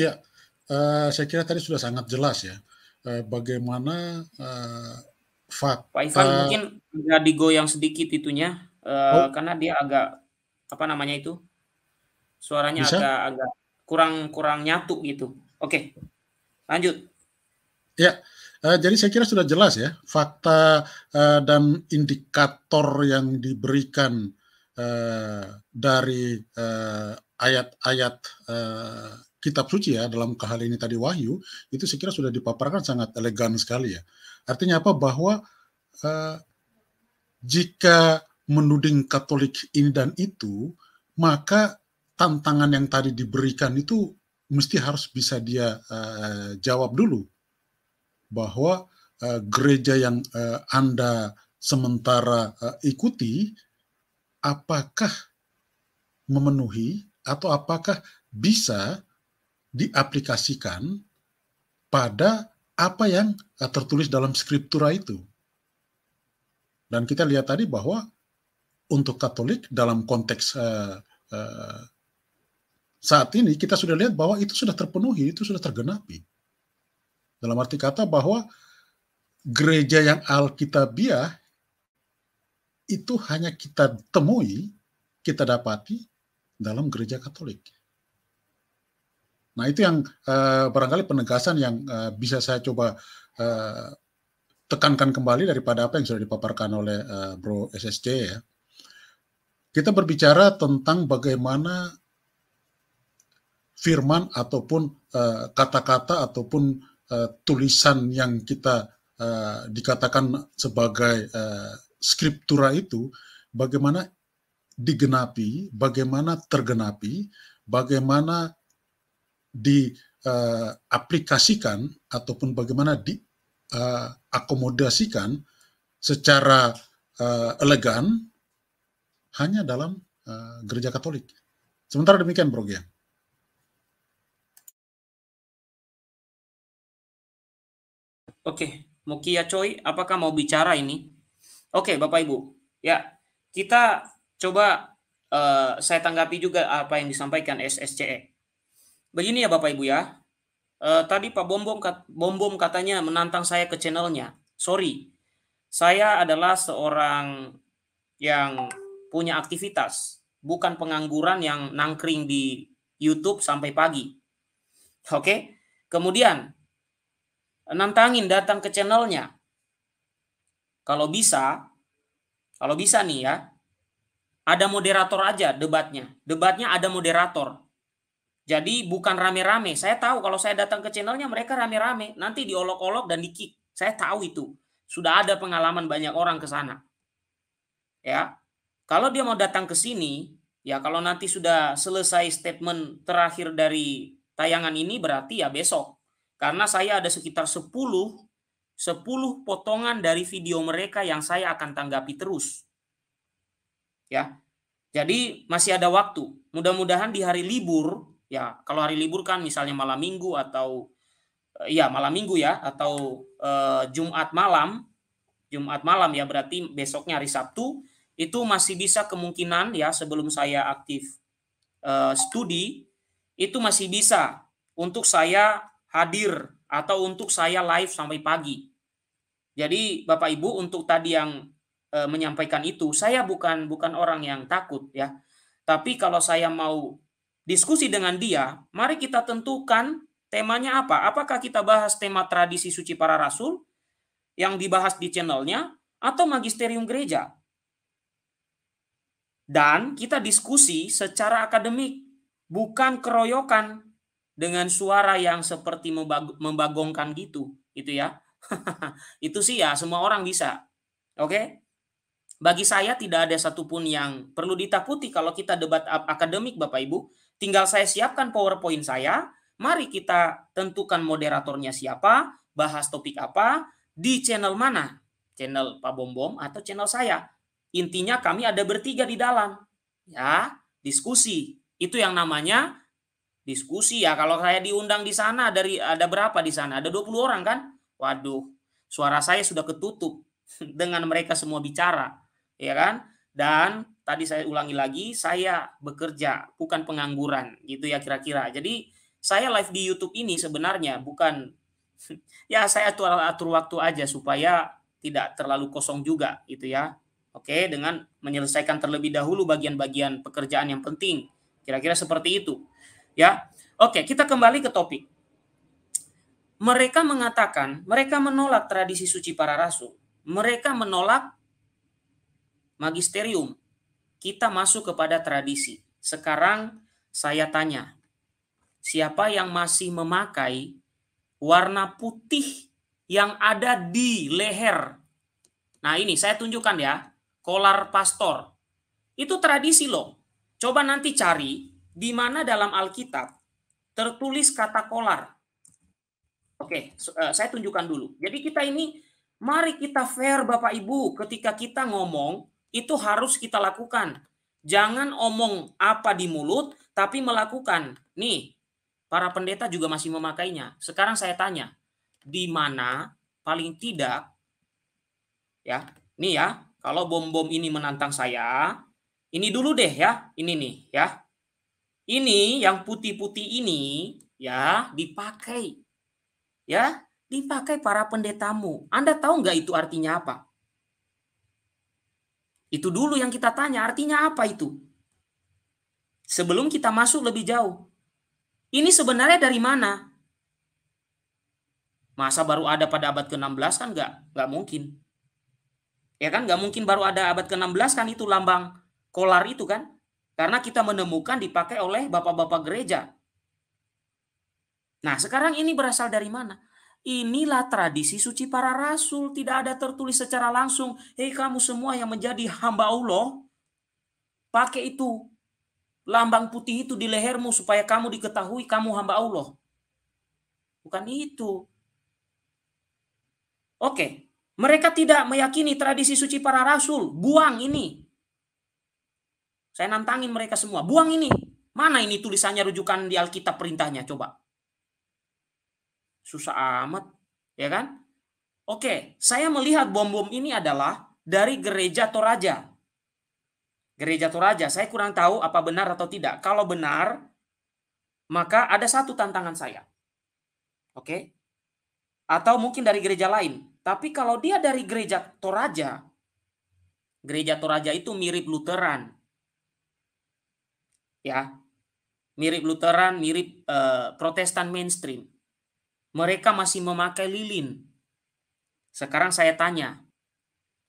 Ya, saya kira tadi sudah sangat jelas ya, bagaimana, Pak Ivan fakta. mungkin agak digoyang sedikit itunya, Oh, karena dia agak, apa namanya itu, suaranya bisa? agak kurang kurang nyatu gitu. Oke, lanjut. Ya, jadi saya kira sudah jelas ya, fakta, dan indikator yang diberikan, dari, ayat-ayat, kitab suci ya, dalam hal ini tadi Wahyu, itu saya kira sudah dipaparkan sangat elegan sekali ya. Artinya apa? Bahwa, eee, jika menuding Katolik ini dan itu, maka tantangan yang tadi diberikan itu mesti harus bisa dia, jawab dulu. Bahwa, gereja yang, Anda sementara, ikuti, apakah memenuhi atau apakah bisa diaplikasikan pada apa yang, tertulis dalam Skriptura itu. Dan kita lihat tadi bahwa untuk Katolik dalam konteks, eee, saat ini kita sudah lihat bahwa itu sudah terpenuhi, itu sudah tergenapi. Dalam arti kata bahwa gereja yang alkitabiah itu hanya kita temui, kita dapati dalam gereja Katolik. Nah, itu yang, barangkali penegasan yang, bisa saya coba, eee, tekankan kembali daripada apa yang sudah dipaparkan oleh, Bro SSC ya. Kita berbicara tentang bagaimana firman ataupun, kata-kata ataupun, tulisan yang kita, dikatakan sebagai, Skriptura itu, bagaimana digenapi, bagaimana tergenapi, bagaimana diaplikasikan ataupun bagaimana diakomodasikan secara, elegan hanya dalam, gereja Katolik. Sementara demikian, Bro Gian. Oke, Mukia Choi, apakah mau bicara ini? Oke, Bapak Ibu. Ya, kita coba saya tanggapi juga apa yang disampaikan SSCE. Begini ya Bapak Ibu ya. Tadi Pak Bombom katanya menantang saya ke channelnya. Sorry, saya adalah seorang yang punya aktivitas, bukan pengangguran yang nangkring di YouTube sampai pagi. Oke, kemudian nantangin datang ke channelnya. Kalau bisa, kalau bisa nih ya, ada moderator aja debatnya. Debatnya ada moderator. Jadi bukan rame-rame. Saya tahu kalau saya datang ke channelnya mereka rame-rame. Nanti diolok-olok dan di-kick. Saya tahu itu. Sudah ada pengalaman banyak orang ke sana. Ya. Kalau dia mau datang ke sini, ya kalau nanti sudah selesai statement terakhir dari tayangan ini berarti ya besok. Karena saya ada sekitar 10 potongan dari video mereka yang saya akan tanggapi terus. Ya. Jadi masih ada waktu. Mudah-mudahan di hari libur, ya kalau hari libur kan misalnya malam minggu atau ya malam minggu ya atau Jumat malam ya berarti besoknya hari Sabtu itu masih bisa kemungkinan ya sebelum saya aktif studi itu masih bisa untuk saya hadir atau untuk saya live sampai pagi. Jadi Bapak Ibu untuk tadi yang menyampaikan itu, saya bukan orang yang takut ya. Tapi kalau saya mau diskusi dengan dia, mari kita tentukan temanya apa. Apakah kita bahas tema tradisi suci para rasul yang dibahas di channelnya atau magisterium gereja? Dan kita diskusi secara akademik, bukan keroyokan dengan suara yang seperti membagongkan gitu ya. Itu sih ya semua orang bisa. Oke? Bagi saya tidak ada satupun yang perlu ditakuti kalau kita debat akademik Bapak Ibu. Tinggal saya siapkan PowerPoint saya, mari kita tentukan moderatornya siapa, bahas topik apa, di channel mana. Channel Pak Bombom atau channel saya. Intinya kami ada bertiga di dalam. Ya, diskusi. Itu yang namanya diskusi ya. Kalau saya diundang di sana ada berapa di sana? Ada 20 orang kan? Waduh, suara saya sudah ketutup dengan mereka semua bicara, ya kan? Dan tadi saya ulangi lagi, saya bekerja bukan pengangguran gitu ya kira-kira. Jadi saya live di YouTube ini sebenarnya bukan ya saya atur waktu aja supaya tidak terlalu kosong juga gitu ya. Oke, dengan menyelesaikan terlebih dahulu bagian-bagian pekerjaan yang penting. Kira-kira seperti itu. Ya. Oke, kita kembali ke topik. Mereka mengatakan, mereka menolak tradisi suci para rasul. Mereka menolak magisterium. Kita masuk kepada tradisi. Sekarang saya tanya, siapa yang masih memakai warna putih yang ada di leher? Nah ini saya tunjukkan ya, kolar pastor. Itu tradisi loh. Coba nanti cari di mana dalam Alkitab tertulis kata kolar. Oke, saya tunjukkan dulu. Jadi kita ini, mari kita fair Bapak Ibu, ketika kita ngomong, itu harus kita lakukan. Jangan omong apa di mulut, tapi melakukan. Nih, para pendeta juga masih memakainya. Sekarang saya tanya, di mana paling tidak, ya, nih ya, kalau bom-bom ini menantang saya, ini dulu deh ya, ini nih ya. Ini yang putih-putih ini, ya, dipakai. Ya, dipakai para pendetamu. Anda tahu nggak itu artinya apa? Itu dulu yang kita tanya, artinya apa itu? Sebelum kita masuk lebih jauh. Ini sebenarnya dari mana? Masa baru ada pada abad ke-16 kan nggak mungkin. Ya kan, nggak mungkin baru ada abad ke-16 kan itu lambang kolar itu kan. Karena kita menemukan dipakai oleh bapak-bapak gereja. Nah, sekarang ini berasal dari mana? Inilah tradisi suci para rasul, tidak ada tertulis secara langsung, hei kamu semua yang menjadi hamba Allah, pakai itu, lambang putih itu di lehermu supaya kamu diketahui kamu hamba Allah. Bukan itu. Oke, mereka tidak meyakini tradisi suci para rasul, buang ini. Saya nantangin mereka semua, buang ini. Mana ini tulisannya rujukan di Alkitab perintahnya, coba. Susah amat, ya kan? Oke, saya melihat bom-bom ini adalah dari gereja Toraja. Gereja Toraja, saya kurang tahu apa benar atau tidak. Kalau benar, maka ada satu tantangan saya. Oke? Atau mungkin dari gereja lain. Tapi kalau dia dari gereja Toraja itu mirip Lutheran. Ya. Mirip Lutheran, mirip Protestan mainstream. Mereka masih memakai lilin. Sekarang saya tanya,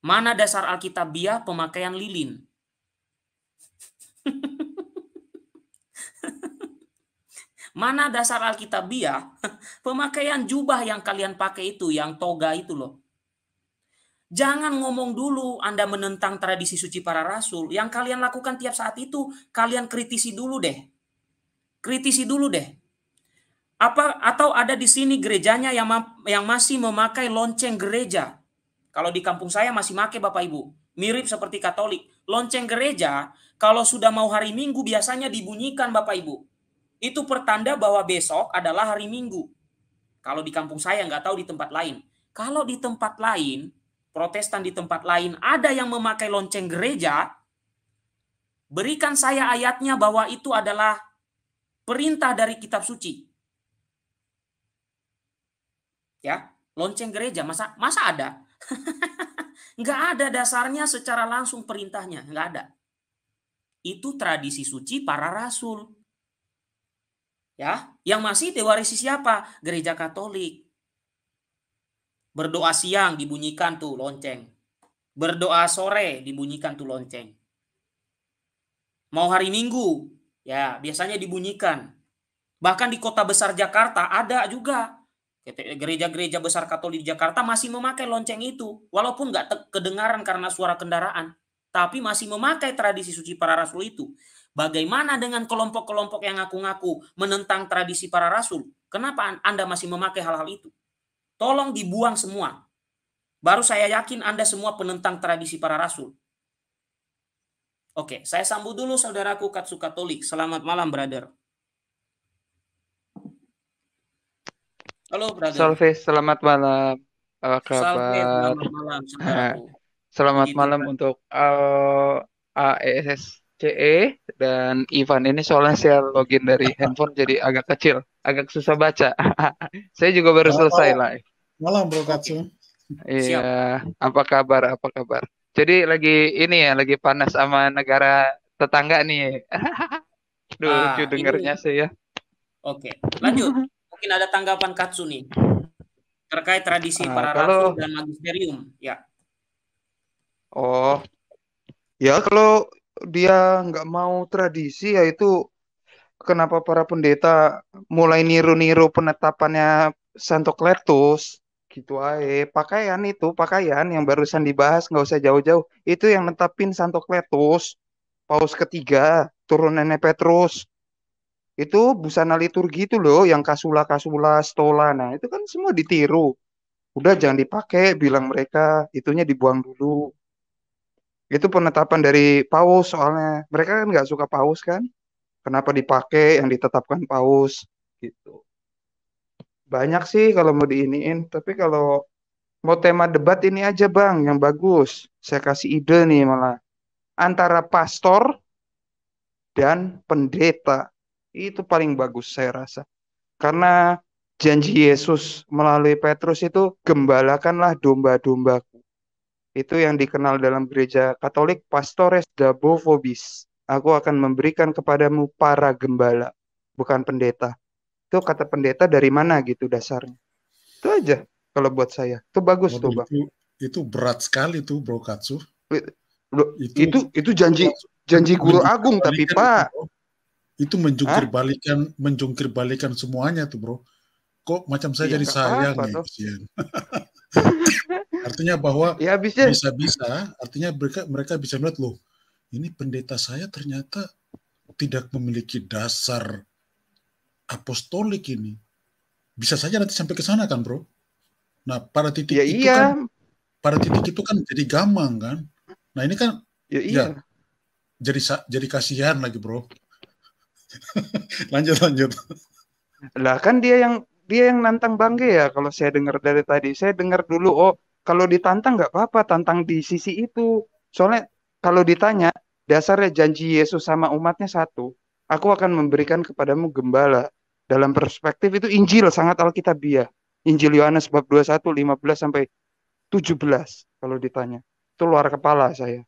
mana dasar Alkitabiah pemakaian lilin? Mana dasar Alkitabiah pemakaian jubah yang kalian pakai itu, yang toga itu loh. Jangan ngomong dulu Anda menentang tradisi suci para rasul. Yang kalian lakukan tiap saat itu, kalian kritisi dulu deh. Kritisi dulu deh. Atau ada di sini gerejanya yang masih memakai lonceng gereja. Kalau di kampung saya masih pakai Bapak Ibu. Mirip seperti Katolik. Lonceng gereja, kalau sudah mau hari Minggu biasanya dibunyikan Bapak Ibu. Itu pertanda bahwa besok adalah hari Minggu. Kalau di kampung saya, nggak tahu di tempat lain. Kalau di tempat lain, Protestan di tempat lain, ada yang memakai lonceng gereja, berikan saya ayatnya bahwa itu adalah perintah dari kitab suci. Ya, lonceng gereja, masa ada? Nggak ada dasarnya secara langsung perintahnya, nggak ada. Itu tradisi suci para rasul. Ya, yang masih diwarisi siapa? Gereja Katolik. Berdoa siang dibunyikan tuh lonceng. Berdoa sore dibunyikan tuh lonceng. Mau hari Minggu, ya biasanya dibunyikan. Bahkan di kota besar Jakarta ada juga. Gereja-gereja besar Katolik di Jakarta masih memakai lonceng itu. Walaupun nggak kedengaran karena suara kendaraan. Tapi masih memakai tradisi suci para rasul itu. Bagaimana dengan kelompok-kelompok yang ngaku-ngaku menentang tradisi para rasul? Kenapa Anda masih memakai hal-hal itu? Tolong dibuang semua. Baru saya yakin Anda semua penentang tradisi para rasul. Oke, saya sambut dulu saudaraku Katsu Katolik. Selamat malam, brother. Halo, brother. Salve, selamat malam. Apa Salve, kabar? selamat malam, saudaraku. Selamat Puji malam Tuhan. untuk AES CE dan Ivan. Ini soalnya saya login dari handphone jadi agak kecil, agak susah baca. Saya juga baru Selamat selesai malam, live. malam Bro Oke, Katsu. Iya, siap. apa kabar? Apa kabar? Jadi lagi ini ya, lagi panas sama negara tetangga nih. Duh, lucu dengernya Ini sih ya. oke. Lanjut. Mungkin ada tanggapan Katsu nih terkait tradisi para ratu Kalau dan magisterium. Ya. oh ya kalau dia nggak mau tradisi ya itu kenapa para pendeta mulai niru-niru penetapannya Santo Kletus gitu aja. Pakaian yang barusan dibahas nggak usah jauh-jauh. Itu yang netapin Santo Kletus, Paus ketiga, turunannya Petrus. Itu busana liturgi itu loh, yang kasula-kasula, stola. Nah, itu kan semua ditiru. Udah jangan dipakai, bilang mereka, itunya dibuang dulu. Itu penetapan dari Paus soalnya. Mereka kan nggak suka Paus kan? Kenapa dipakai yang ditetapkan Paus gitu. Banyak sih kalau mau diiniin, tapi kalau mau tema debat ini aja Bang yang bagus. Saya kasih ide nih malah antara pastor dan pendeta. Itu paling bagus saya rasa. Karena janji Yesus melalui Petrus itu gembalakanlah domba-dombaku. Itu yang dikenal dalam gereja Katolik Pastores Dabo Vobis. Aku akan memberikan kepadamu para gembala, bukan pendeta. Itu kata pendeta dari mana gitu dasarnya. Itu aja kalau buat saya. Itu bagus tuh, Waduh, Bang. itu berat sekali tuh Bro Katsu. Loh, Itu itu janji langsung janji guru menjungkir agung tapi balikan itu Pak. Bro. Itu Hah? menjungkir balikan semuanya tuh Bro. Kok macam saya Iya jadi nggak sayang apa-apa nih, toh. kesian. Artinya bahwa Ya habisnya artinya mereka bisa melihat loh, ini pendeta saya ternyata tidak memiliki dasar apostolik ini. Bisa saja nanti sampai ke sana kan, Bro. Nah, ya iya, pada titik itu kan jadi gamang kan. Nah, ini kan ya ya iya. jadi kasihan lagi, Bro. lanjut. Lah kan dia yang nantang Bangge ya kalau saya dengar dari tadi. Saya dengar dulu oh kalau ditantang nggak apa-apa, tantang di sisi itu. Soalnya kalau ditanya dasarnya janji Yesus sama umatnya satu, aku akan memberikan kepadamu gembala. Dalam perspektif itu Injil sangat Alkitabiah. Injil Yohanes bab 21 15 sampai 17 kalau ditanya. Itu luar kepala saya.